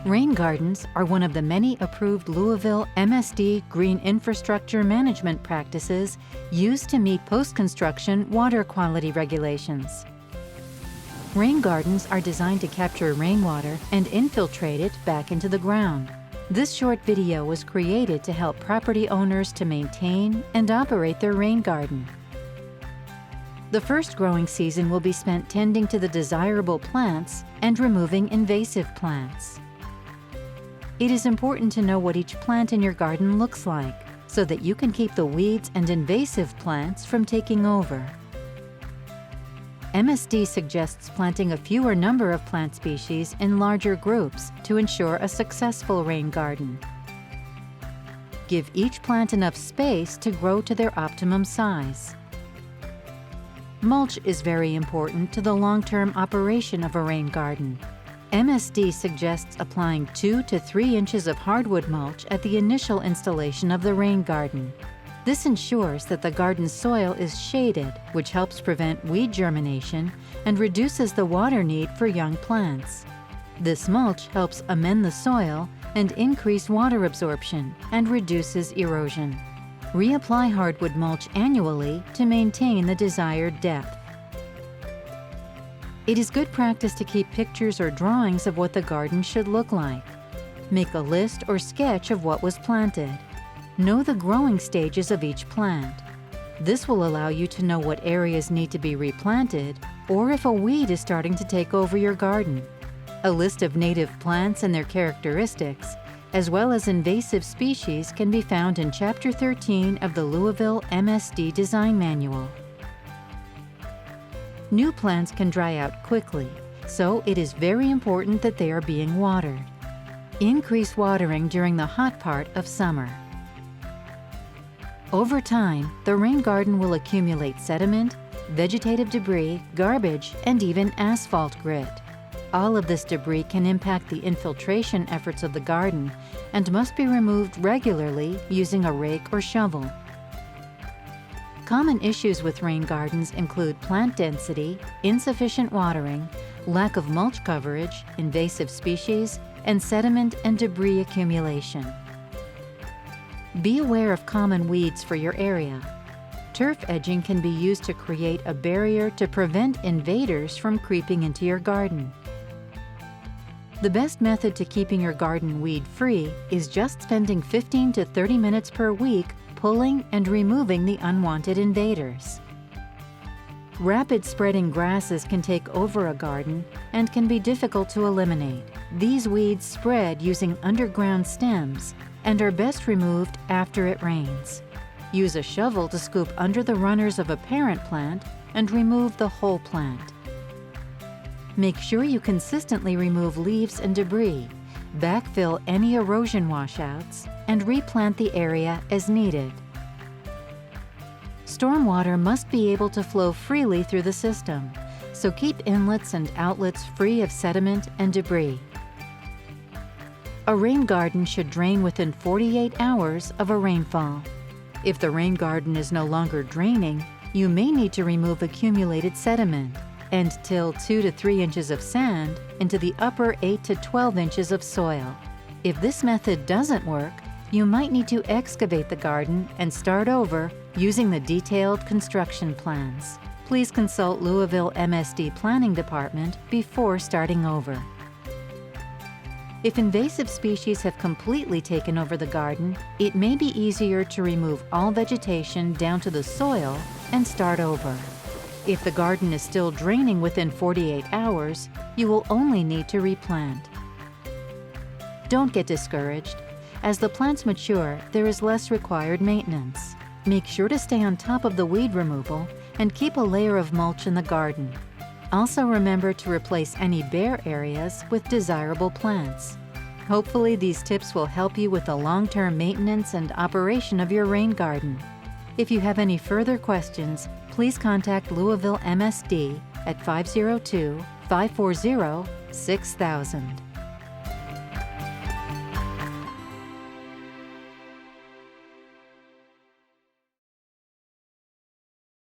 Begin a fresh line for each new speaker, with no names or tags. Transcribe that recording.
Rain gardens are one of the many approved Louisville MSD green infrastructure management practices used to meet post-construction water quality regulations. Rain gardens are designed to capture rainwater and infiltrate it back into the ground. This short video was created to help property owners to maintain and operate their rain garden. The first growing season will be spent tending to the desirable plants and removing invasive plants. It is important to know what each plant in your garden looks like so that you can keep the weeds and invasive plants from taking over. MSD suggests planting a fewer number of plant species in larger groups to ensure a successful rain garden. Give each plant enough space to grow to their optimum size. Mulch is very important to the long-term operation of a rain garden. MSD suggests applying 2 to 3 inches of hardwood mulch at the initial installation of the rain garden. This ensures that the garden soil is shaded, which helps prevent weed germination and reduces the water need for young plants. This mulch helps amend the soil and increase water absorption and reduces erosion. Reapply hardwood mulch annually to maintain the desired depth. It is good practice to keep pictures or drawings of what the garden should look like. Make a list or sketch of what was planted. Know the growing stages of each plant. This will allow you to know what areas need to be replanted or if a weed is starting to take over your garden. A list of native plants and their characteristics, as well as invasive species, can be found in Chapter 13 of the Louisville MSD Design Manual. New plants can dry out quickly, so it is very important that they are being watered. Increase watering during the hot part of summer. Over time, the rain garden will accumulate sediment, vegetative debris, garbage, and even asphalt grit. All of this debris can impact the infiltration efforts of the garden and must be removed regularly using a rake or shovel. Common issues with rain gardens include plant density, insufficient watering, lack of mulch coverage, invasive species, and sediment and debris accumulation. Be aware of common weeds for your area. Turf edging can be used to create a barrier to prevent invaders from creeping into your garden. The best method to keeping your garden weed-free is just spending 15 to 30 minutes per week pulling and removing the unwanted invaders. Rapid spreading grasses can take over a garden and can be difficult to eliminate. These weeds spread using underground stems and are best removed after it rains. Use a shovel to scoop under the runners of a parent plant and remove the whole plant. Make sure you consistently remove leaves and debris, backfill any erosion washouts, and replant the area as needed. Stormwater must be able to flow freely through the system, so keep inlets and outlets free of sediment and debris. A rain garden should drain within 48 hours of a rainfall. If the rain garden is no longer draining, you may need to remove accumulated sediment and till 2 to 3 inches of sand into the upper 8 to 12 inches of soil. If this method doesn't work, you might need to excavate the garden and start over using the detailed construction plans. Please consult Louisville MSD Planning Department before starting over. If invasive species have completely taken over the garden, it may be easier to remove all vegetation down to the soil and start over. If the garden is still draining within 48 hours, you will only need to replant. Don't get discouraged. As the plants mature, there is less required maintenance. Make sure to stay on top of the weed removal and keep a layer of mulch in the garden. Also remember to replace any bare areas with desirable plants. Hopefully these tips will help you with the long-term maintenance and operation of your rain garden. If you have any further questions, please contact Louisville MSD at 502-540-6000.